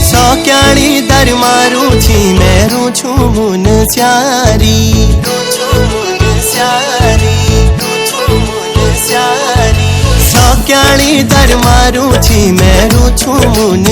सौक्याणी दर मारू छी मेरू छू मुन स्यारी सौक्याणी दर मारू छी मेरू छू मुन